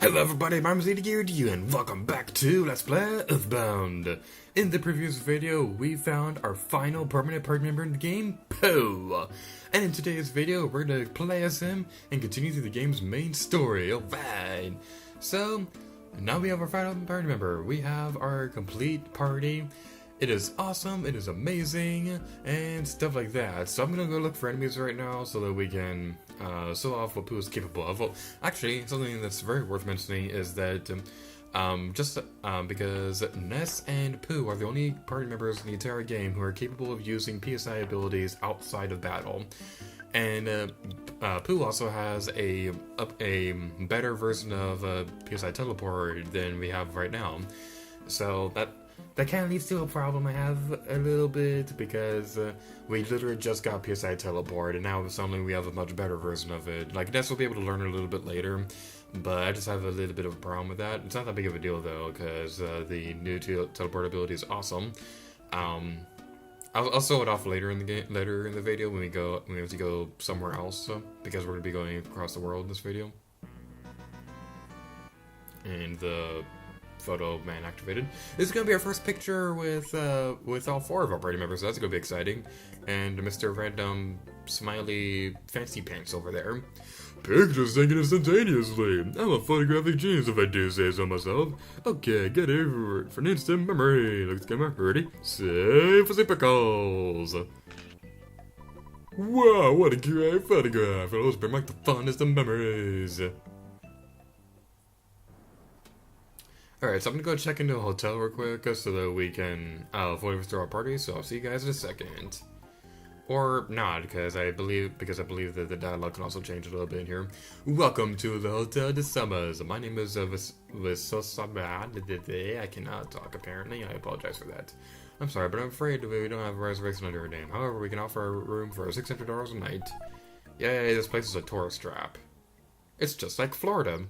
Hello everybody, my name is EarthBound, and welcome back to Let's Play EarthBound. In the previous video, we found our final permanent party member in the game, Pooh. And in today's video, we're going to play as him and continue through the game's main story. Alright, so now we have our final party member. We have our complete party. It is awesome, it is amazing, and stuff like that. So I'm gonna go look for enemies right now so that we can show off what Pooh is capable of. Well, actually, something that's very worth mentioning is that because Ness and Pooh are the only party members in the entire game who are capable of using PSI abilities outside of battle. And Pooh also has a better version of PSI teleport than we have right now. So that kind of leads to a problem I have a little bit, because we literally just got PSI teleport, and now suddenly we have a much better version of it. Like, Ness will be able to learn it a little bit later, but I just have a little bit of a problem with that. It's not that big of a deal, though, because the new teleport ability is awesome. I'll show it off later in the game, later in the video when we have to go somewhere else, because we're going to be going across the world in this video. And the photo man activated. This is gonna be our first picture with all four of our party members, so that's gonna be exciting. And Mr. Random Smiley Fancy Pants over there. Pictures taken instantaneously. I'm a photographic genius if I do say so myself. Okay, get over it for an instant memory. Look at the camera. Ready? Save for the pickles. Wow, what a great photograph. It'll bring back the fondest of memories. Alright, so I'm gonna go check into a hotel real quick so that we can fully restore our party, so I'll see you guys in a second. Or not, because I believe that the dialogue can also change a little bit here. Welcome to the Hotel de Summers. My name is Fourside. I cannot talk, apparently. I apologize for that. I'm sorry, but I'm afraid we don't have a reservation under our name. However, we can offer a room for $600 a night. Yay, this place is a tourist trap. It's just like Florida.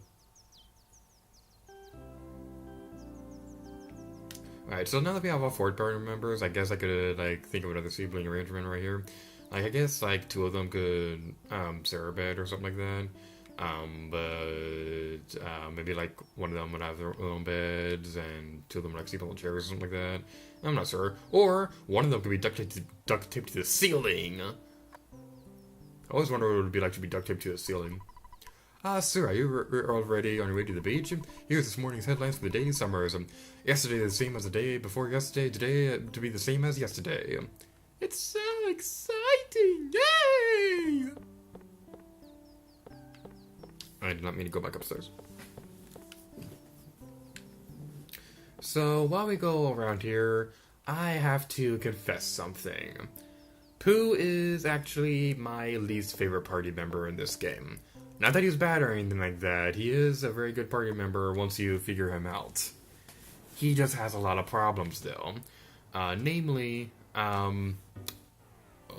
Alright, so now that we have all four party members, I guess I could, think of another sibling arrangement right here. I guess, two of them could, share a bed or something like that. Maybe, one of them would have their own beds, and two of them would, sleep on chairs or something like that. I'm not sure. Or, one of them could be duct taped to the ceiling. I always wonder what it would be like to be duct taped to the ceiling. Sir, are you already on your way to the beach? Here's this morning's headlines for the daily summers. Yesterday the same as the day before yesterday, today to be the same as yesterday. It's so exciting! Yay! I did not mean to go back upstairs. So, while we go around here, I have to confess something. Pooh is actually my least favorite party member in this game. Not that he's bad or anything like that, he is a very good party member once you figure him out. He just has a lot of problems though. Namely, well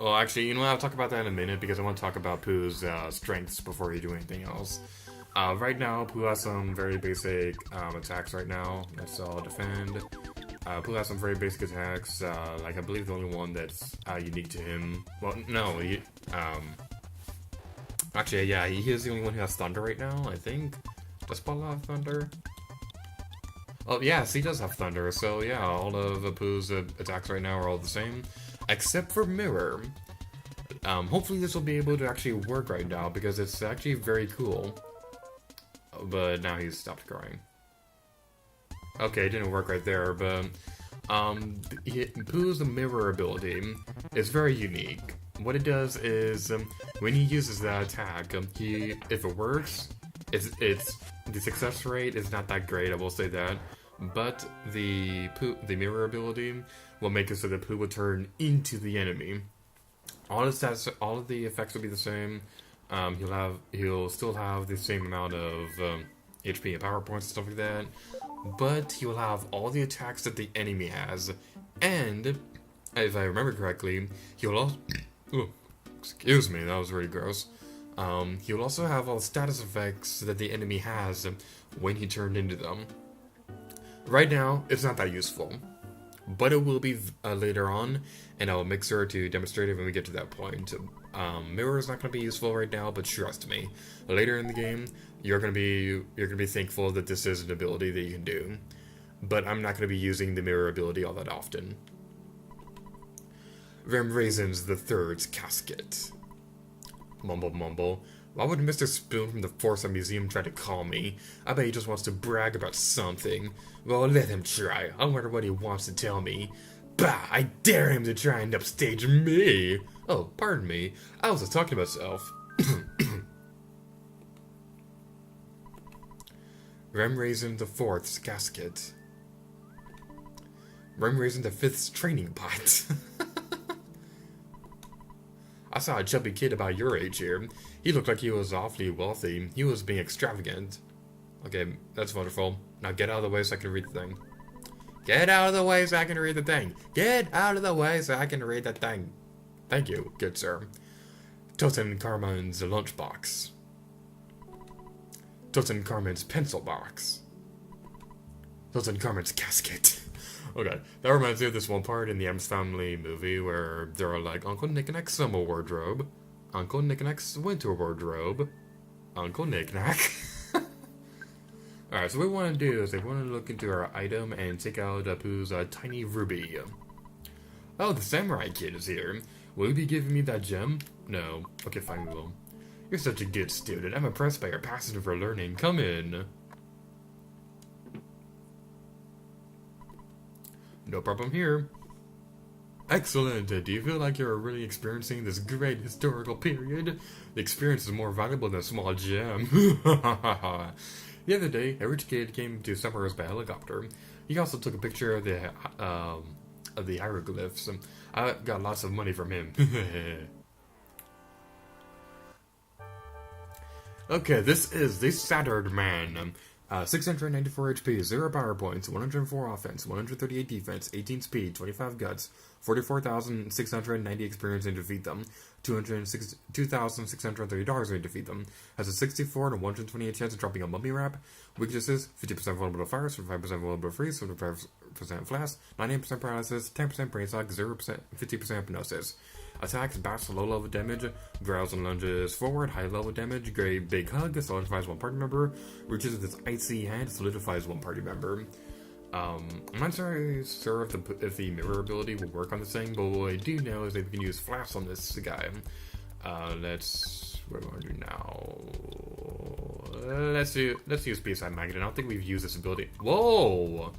actually, I'll talk about that in a minute because I want to talk about Pooh's strengths before you do anything else. Right now, Pooh has some very basic attacks right now. Let's all defend. Pooh has some very basic attacks, I believe the only one that's unique to him. Well, no, actually, yeah, he is the only one who has thunder right now, I think. Does Paula have thunder? Oh, yes, he does have thunder, so yeah, all of Pooh's attacks right now are all the same, except for Mirror. Hopefully this will be able to actually work right now, because it's actually very cool. But now he's stopped growing. Okay, it didn't work right there, but Pooh's Mirror ability is very unique. What it does is, when he uses that attack, if it works, the success rate is not that great, I will say that, but the Mirror ability will make it so that Pooh will turn into the enemy. All of the effects will be the same. He'll still have the same amount of HP and power points and stuff like that, but he will have all the attacks that the enemy has, and if I remember correctly, he will also... Ooh, excuse me, that was really gross. He'll also have all the status effects that the enemy has when he turned into them. Right now, it's not that useful, but it will be later on, and I'll make sure to demonstrate it when we get to that point. Mirror is not going to be useful right now, but trust me, later in the game, you're gonna be thankful that this is an ability that you can do. But I'm not going to be using the mirror ability all that often. Rem Raisins the Third's Casket. Mumble mumble. Why would Mr. Spoon from the Fourside Museum try to call me? I bet he just wants to brag about something. Well, let him try. I wonder what he wants to tell me. Bah! I dare him to try and upstage me! Oh, pardon me. I was just talking to myself. Rem Raisin the Fourth's Casket. Rem Raisin the Fifth's Training Pot. I saw a chubby kid about your age here. He looked like he was awfully wealthy. He was being extravagant. Okay, that's wonderful. Now get out of the way so I can read the thing. Get out of the way so I can read the thing. Get out of the way so I can read the thing. Thank you, good sir. Toten Carmen's lunchbox. Toten Carmen's pencil box. Toten Carmen's casket. Okay, that reminds me of this one part in the Addams Family movie where they're like, Uncle Nick and Nack's summer wardrobe, Uncle Nick and Nack's winter wardrobe, Uncle Nick Nack. Alright, so what we want to do is we want to look into our item and take out Apu's tiny ruby. Oh, the samurai kid is here. Will you be giving me that gem? No. Okay, fine, we will. You're such a good student. I'm impressed by your passion for learning. Come in. No problem here. Excellent! Do you feel like you're really experiencing this great historical period? The experience is more valuable than a small gem. The other day, a rich kid came to Summers by helicopter. He also took a picture of the hieroglyphs. I got lots of money from him. Okay, this is the Saturn Man. 694 HP, 0 power points, 104 offense, 138 defense, 18 speed, 25 guts, 44,690 experience and defeat them, $2,630 to defeat them, has a 64 and a 128 chance of dropping a mummy wrap, weaknesses, 50% vulnerable to fire, 75% vulnerable to freeze, 75% flash, 98% paralysis, 10% Brainshock, 0%, 50% hypnosis. Attacks, bats, low level damage, growls and lunges forward, high level damage, great big hug, solidifies one party member, reaches with its icy hand, solidifies one party member. I'm not sure if the mirror ability will work on this thing, but what I do know is that we can use flash on this guy. What do we want to do now? Let's use PSI Magnet. I don't think we've used this ability. Whoa!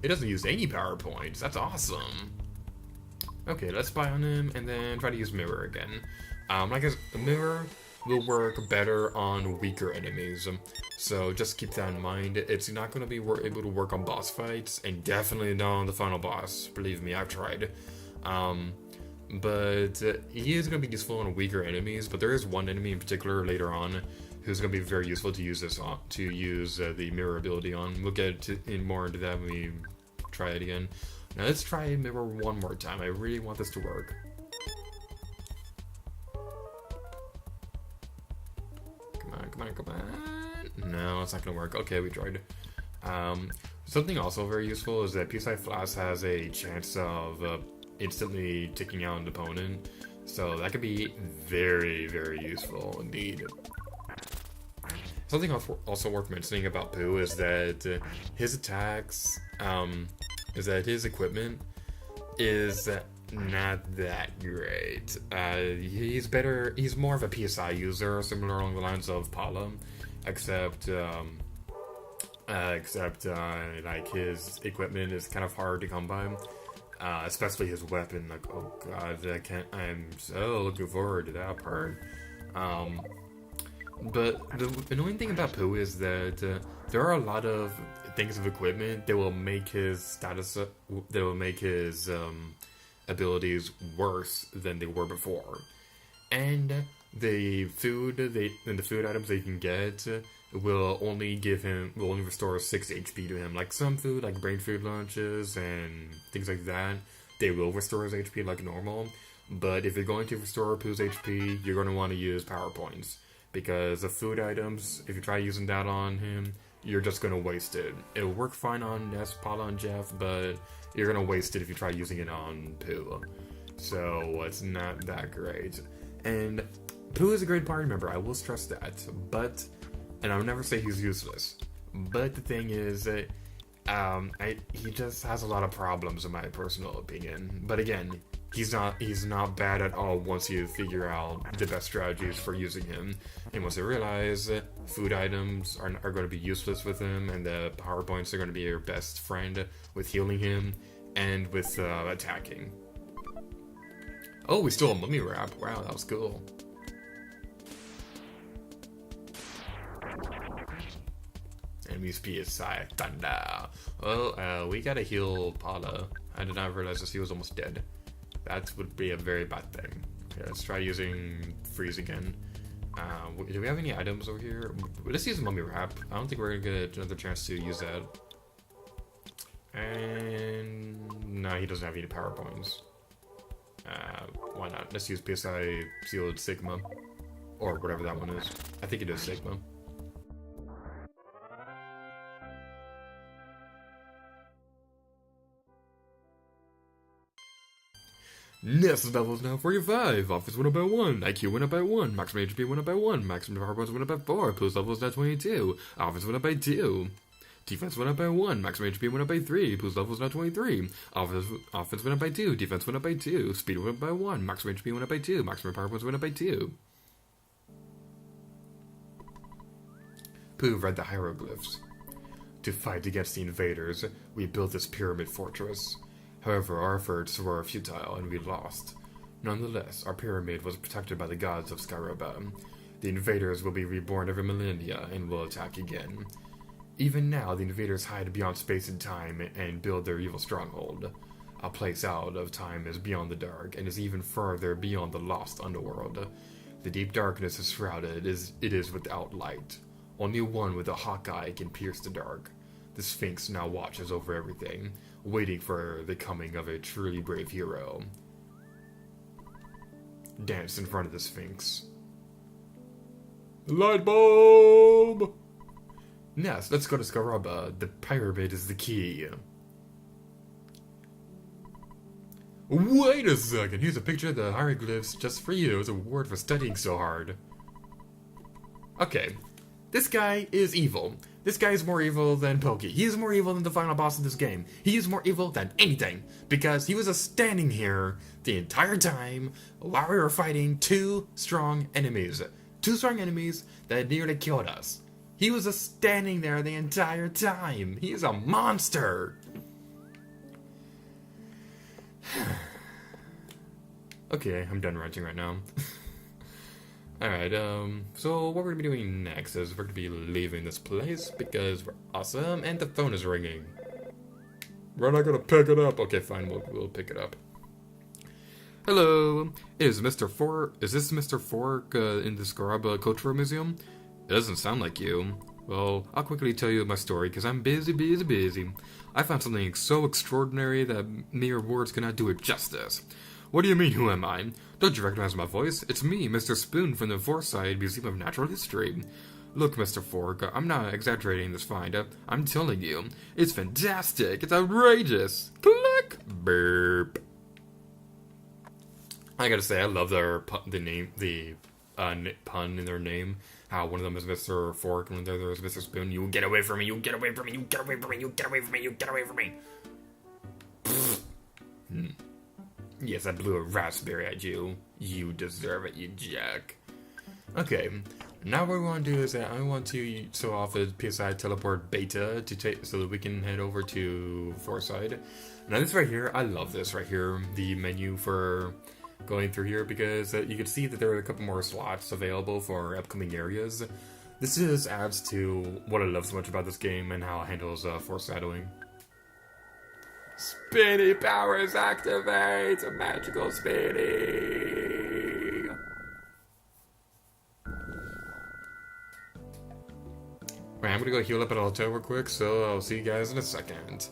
It doesn't use any power points. That's awesome. Okay, let's spy on him and then try to use mirror again. I guess the mirror will work better on weaker enemies. So just keep that in mind. It's not going to be able to work on boss fights, and definitely not on the final boss. Believe me, I've tried. But he is going to be useful on weaker enemies. But there is one enemy in particular later on who's going to be very useful to use this on, the mirror ability on. We'll get more into that when we try it again. Now let's try mirror one more time. I really want this to work. Come on, come on, come on. No, it's not gonna work. Okay, we tried. Something also very useful is that PSI Flash has a chance of instantly taking out an opponent. So that could be very, very useful indeed. Something also worth mentioning about Pooh is that his attacks, is that his equipment is not that great. He's more of a PSI user, similar along the lines of Paula, except like his equipment is kind of hard to come by, especially his weapon. Like, oh god, I'm so looking forward to that part. But the annoying thing about Pooh is that there are a lot of things of equipment that will make his abilities worse than they were before, and the food items that you can get will only restore 6 HP to him. Like some food, like brain food lunches and things like that, they will restore his HP like normal. But if you're going to restore Pooh's HP, you're going to want to use power points, because the food items, if you try using that on him, you're just going to waste it. It'll work fine on Paula and Jeff, but you're going to waste it if you try using it on Pooh. So it's not that great. And Pooh is a great party member, I will stress that. But, and I would never say he's useless. But the thing is, he just has a lot of problems in my personal opinion. But again, he's not bad at all once you figure out the best strategies for using him. And once you realize food items are going to be useless with him, and the power points are going to be your best friend with healing him and with attacking. Oh, we stole a mummy wrap. Wow, that was cool. Enemies PSI Thunder. Well, we gotta heal Paula. I did not realize this, he was almost dead. That would be a very bad thing. Okay, let's try using freeze again. Do we have any items over here? Let's use a mummy wrap. I don't think we're gonna get another chance to use that. And no, he doesn't have any power points. Why not? Let's use PSI Sealed Sigma, or whatever that one is. I think it is Sigma. Nest level is now 45, offense went up by 1, IQ went up by 1, maximum HP went up by 1, maximum power points went up by 4, boost level is now 22, offense went up by 2, defense went up by 1, maximum HP went up by 3, boost level is now 23, offense went up by 2, defense went up by 2, speed went up by 1, maximum HP went up by 2, maximum power points went up by 2. Pooh read the hieroglyphs. To fight against the invaders, we built this pyramid fortress. However, our efforts were futile and we lost. Nonetheless, our pyramid was protected by the gods of Skyroba. The invaders will be reborn every millennia and will attack again. Even now, the invaders hide beyond space and time and build their evil stronghold. A place out of time is beyond the dark and is even further beyond the lost underworld. The deep darkness is shrouded, it is without light. Only one with a hawk eye can pierce the dark. The Sphinx now watches over everything, waiting for the coming of a truly brave hero. Dance in front of the Sphinx. Light bulb! Yes, let's go to Skyroba. The pyramid is the key. Wait a second, here's a picture of the hieroglyphs just for you as a reward for studying so hard. Okay, this guy is evil. This guy is more evil than Pokey. He is more evil than the final boss of this game. He is more evil than anything, because he was just standing here the entire time while we were fighting two strong enemies. Two strong enemies that nearly killed us. He was just standing there the entire time. He is a monster. Okay, I'm done ranting right now. Alright, so what we're gonna be doing next is we're gonna be leaving this place because we're awesome and the phone is ringing. We're not gonna pick it up. Okay, fine, we'll pick it up. Hello, is this Mr. Fork in the Skyroba Cultural Museum? It doesn't sound like you. Well, I'll quickly tell you my story because I'm busy. I found something so extraordinary that mere words cannot do it justice. What do you mean, who am I? Don't you recognize my voice? It's me, Mr. Spoon from the Fourside Museum of Natural History. Look, Mr. Fork, I'm not exaggerating this find. I'm telling you, it's fantastic. It's outrageous. Click. Burp. I gotta say, I love their pun in their name. How one of them is Mr. Fork and the other is Mr. Spoon. You get away from me, you get away from me, you get away from me, you get away from me, you get away from me. Yes, I blew a raspberry at you. You deserve it, you jack. Okay, now what we want to do is that I want to show off a PSI teleport beta so that we can head over to Fourside. Now this right here, I love this right here, the menu for going through here, because you can see that there are a couple more slots available for upcoming areas. This just adds to what I love so much about this game and how it handles foreshadowing. Spinny powers activate! A magical spinny! Right, I'm gonna go heal up at Alto real quick, so I'll see you guys in a second.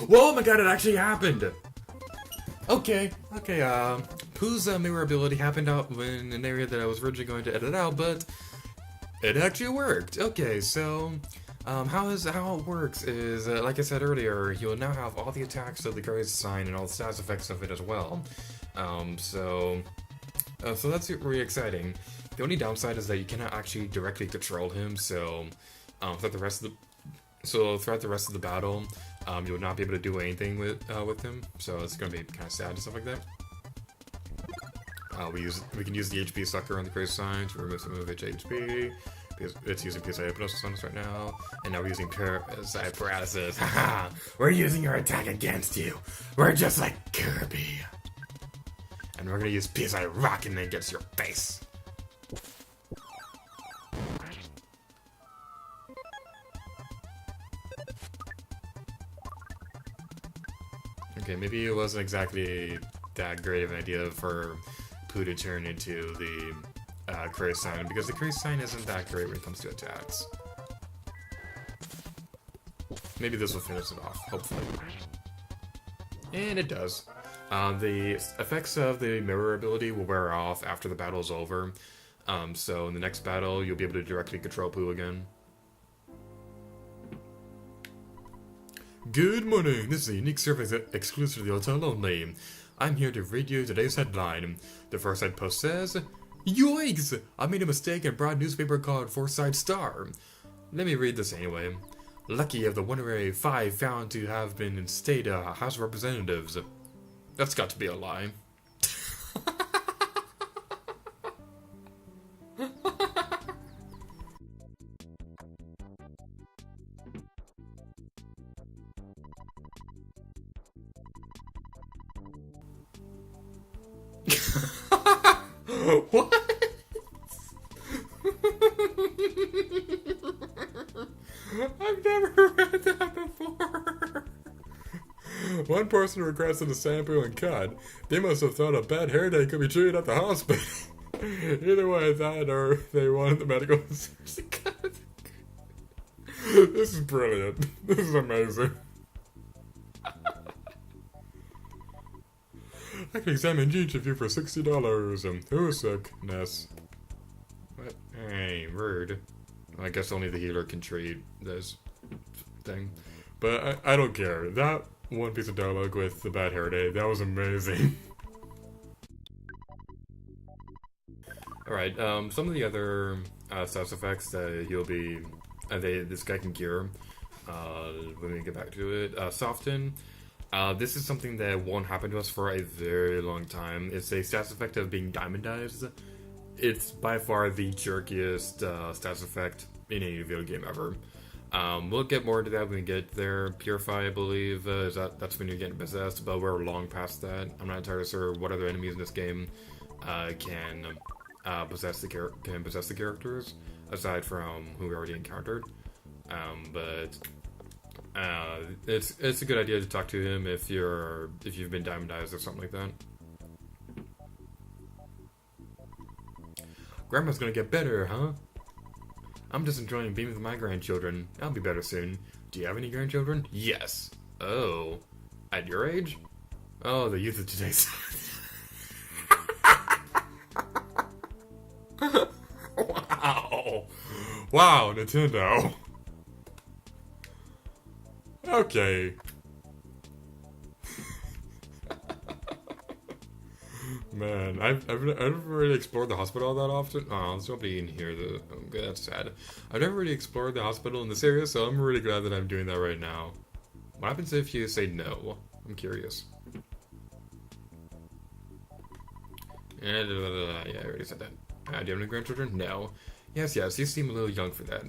Whoa, oh my god, it actually happened! Okay, Pooh's mirror ability happened out in an area that I was originally going to edit out, but it actually worked. Okay, so How it works is, like I said earlier, you'll now have all the attacks of the Growls sign and all the stats effects of it as well. So that's really exciting. The only downside is that you cannot actually directly control him. So throughout the rest of the battle, you'll not be able to do anything with him. So it's gonna be kind of sad and stuff like that. We can use the HP sucker on the Growls sign to remove some of its HP. Because it's using PSI Hypnosis on us right now, and now we're using PSI Paralysis. Haha! We're using our attack against you! We're just like Kirby! And we're gonna use PSI Rockin' against your face! Okay, maybe it wasn't exactly that great of an idea for Pooh to turn into the Growls sign, because the Growls sign isn't that great when it comes to attacks. Maybe this will finish it off, hopefully. And it does. The effects of the mirror ability will wear off after the battle is over. So in the next battle, you'll be able to directly control Pooh again. Good morning, this is a unique service exclusive to the hotel only. I'm here to read you today's headline. The Fourside post says, "Yoicks! I made a mistake and brought a newspaper called Fourside Star." Let me read this anyway. "Lucky of the Wonderay 5 found to have been in state House of Representatives." That's got to be a lie. What? I've never read that before. One person requested a shampoo and cut. They must have thought a bad hair day could be treated at the hospital. Either way, that or they wanted the medical research to cut. This is brilliant. This is amazing. I can examine each of you for $60. Who's sickness? What? Hey, rude. I guess only the healer can treat this thing. But I don't care. That one piece of dialogue with the bad hair day, that was amazing. Alright, some of the other stats effects that you'll be... this guy can cure. Let me get back to it. Soften. This is something that won't happen to us for a very long time. It's a stats effect of being diamondized. It's by far the jerkiest stats effect in any video game ever. We'll get more into that when we get there. Purify, I believe, that's when you're getting possessed, but we're long past that. I'm not entirely sure what other enemies in this game can possess the characters, aside from who we already encountered. But it's a good idea to talk to him if you've been diamondized or something like that. Grandma's gonna get better, huh? I'm just enjoying being with my grandchildren. I'll be better soon. Do you have any grandchildren? Yes. Oh. At your age? Oh, the youth of today's... Wow. Wow, Nintendo. Okay. Man, I've never really explored the hospital that often. Oh, there's nobody in here. Okay, that's sad. I've never really explored the hospital in this area, so I'm really glad that I'm doing that right now. What happens if you say no? I'm curious. Yeah, I already said that. Do you have any grandchildren? No. Yes, you seem a little young for that.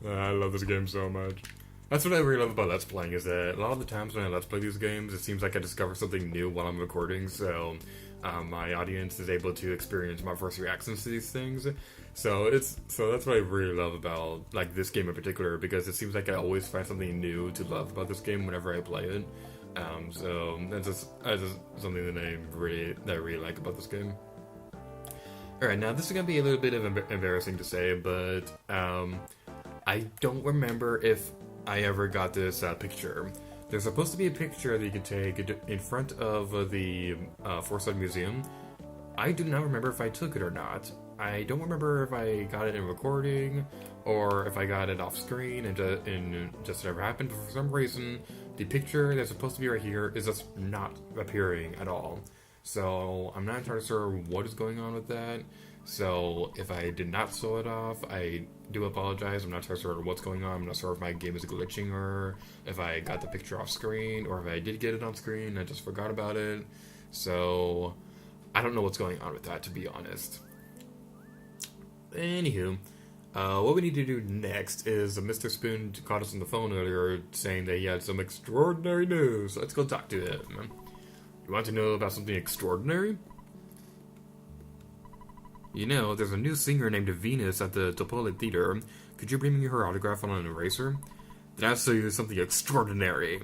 I love this game so much. That's what I really love about Let's Playing, is that a lot of the times when I Let's Play these games, it seems like I discover something new while I'm recording, so my audience is able to experience my first reactions to these things. So that's what I really love about this game in particular, because it seems like I always find something new to love about this game whenever I play it. So that's just something that I really like about this game. Alright, now this is going to be a little bit of embarrassing to say, but I don't remember if I ever got this picture. There's supposed to be a picture that you can take in front of the Fourside Museum, I do not remember if I took it or not. I don't remember if I got it in recording or if I got it off screen and just never happened. But for some reason, the picture that's supposed to be right here is just not appearing at all. So I'm not entirely sure what is going on with that. So if I did not show it off, I do apologize. I'm not entirely sure what's going on. I'm not sure if my game is glitching or if I got the picture off screen or if I did get it on screen. I just forgot about it. So I don't know what's going on with that, to be honest. Anywho, what we need to do next is Mr. Spoon caught us on the phone earlier saying that he had some extraordinary news. Let's go talk to him. You want to know about something extraordinary? You know, there's a new singer named Venus at the Topola Theater. Could you bring me her autograph on an eraser? Then I'll show you something extraordinary.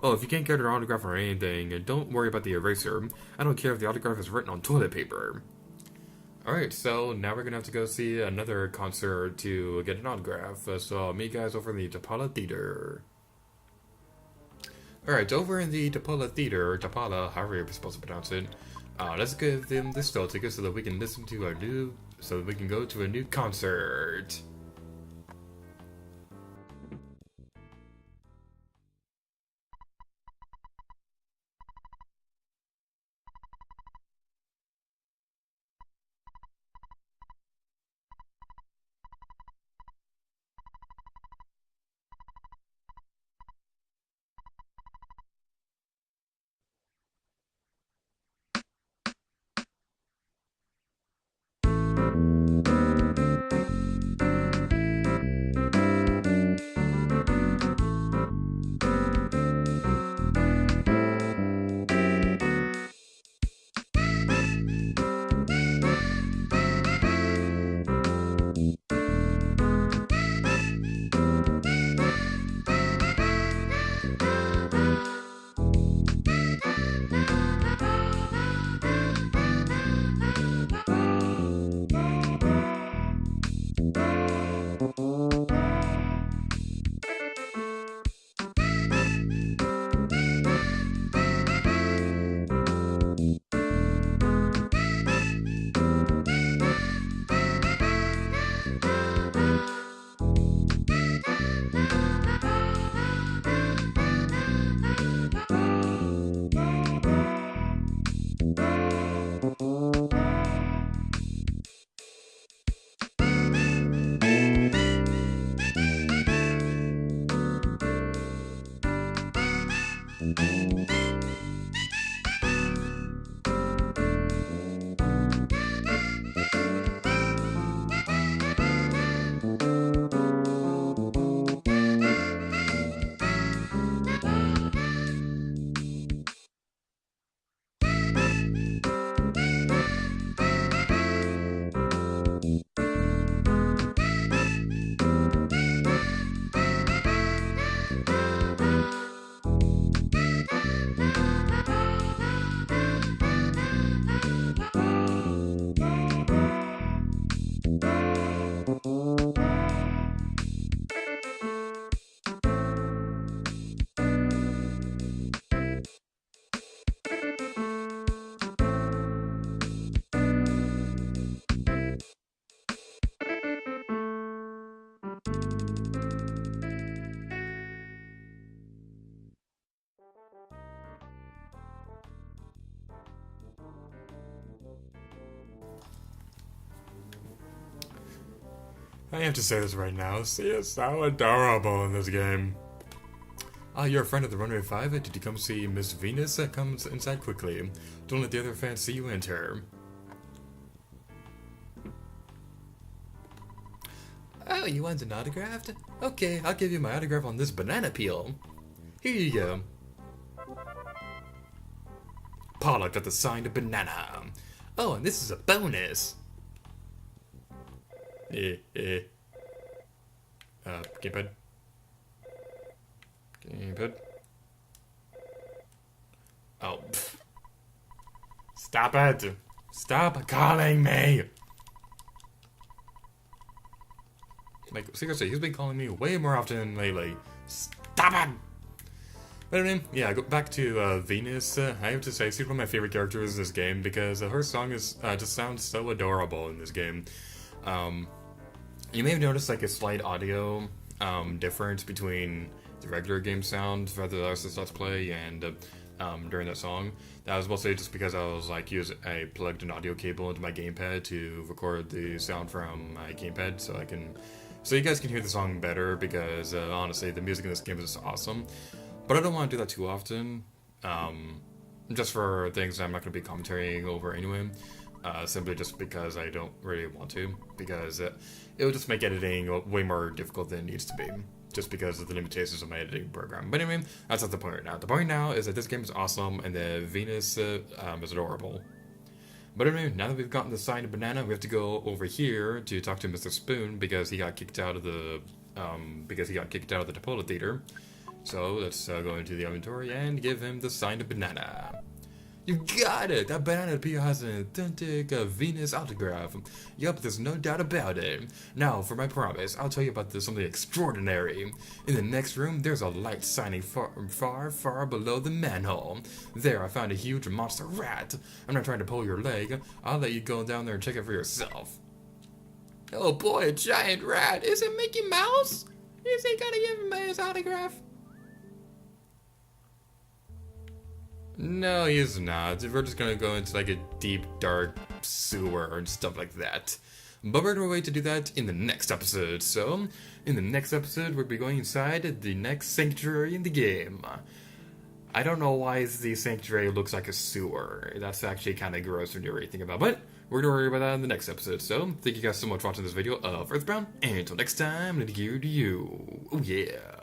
Oh, if you can't get her autograph or anything, don't worry about the eraser. I don't care if the autograph is written on toilet paper. Alright, so now we're gonna have to go see another concert to get an autograph. So I'll meet you guys over in the Topola Theater. Alright, over in the Topola Theater, Topola, however you're supposed to pronounce it, let's give them the still ticket so that we can listen to so that we can go to a new concert. I have to say this right now. She is so adorable in this game. You're a friend of the Runway 5. Did you come see Miss Venus? Comes inside quickly. Don't let the other fans see you enter. Oh, you want an autograph? Okay, I'll give you my autograph on this banana peel. Here you go. Paula got the signed banana. Oh, and this is a bonus. Gamepad. Gamepad. Oh. Pfft. Stop it. Stop calling me. Like, seriously, he's been calling me way more often lately. Stop it. But anyway, yeah, go back to Venus. I have to say, she's one of my favorite characters in this game because her song is just sounds so adorable in this game. You may have noticed like a slight audio difference between the regular game sound for the Let's Play and during that song. That was mostly just because I was like I plugged an audio cable into my gamepad to record the sound from my gamepad, so you guys can hear the song better. Because honestly, the music in this game is just awesome. But I don't want to do that too often, just for things I'm not going to be commentating over anyway, simply just because I don't really want to, because it will just make editing way more difficult than it needs to be, just because of the limitations of my editing program. But anyway, that's not the point right now. The point now is that this game is awesome, and that Venus is adorable. But anyway, now that we've gotten the signed banana, we have to go over here to talk to Mr. Spoon, because he got kicked out of the, Chipotle Theater. So let's go into the inventory and give him the signed banana. You got it! That banana appears has an authentic Venus autograph. Yup, there's no doubt about it. Now, for my promise, I'll tell you about something extraordinary. In the next room, there's a light shining far below the manhole. There, I found a huge monster rat. I'm not trying to pull your leg. I'll let you go down there and check it for yourself. Oh boy, a giant rat! Is it Mickey Mouse? Is he gonna give him his autograph? No, he's not. We're just gonna go into like a deep, dark sewer and stuff like that. But we're gonna wait to do that in the next episode. So, in the next episode, we'll be going inside the next sanctuary in the game. I don't know why the sanctuary looks like a sewer. That's actually kind of gross when you really think about it. But we're gonna worry about that in the next episode. So, thank you guys so much for watching this video of EarthBound. And until next time, let it go to you. Oh yeah.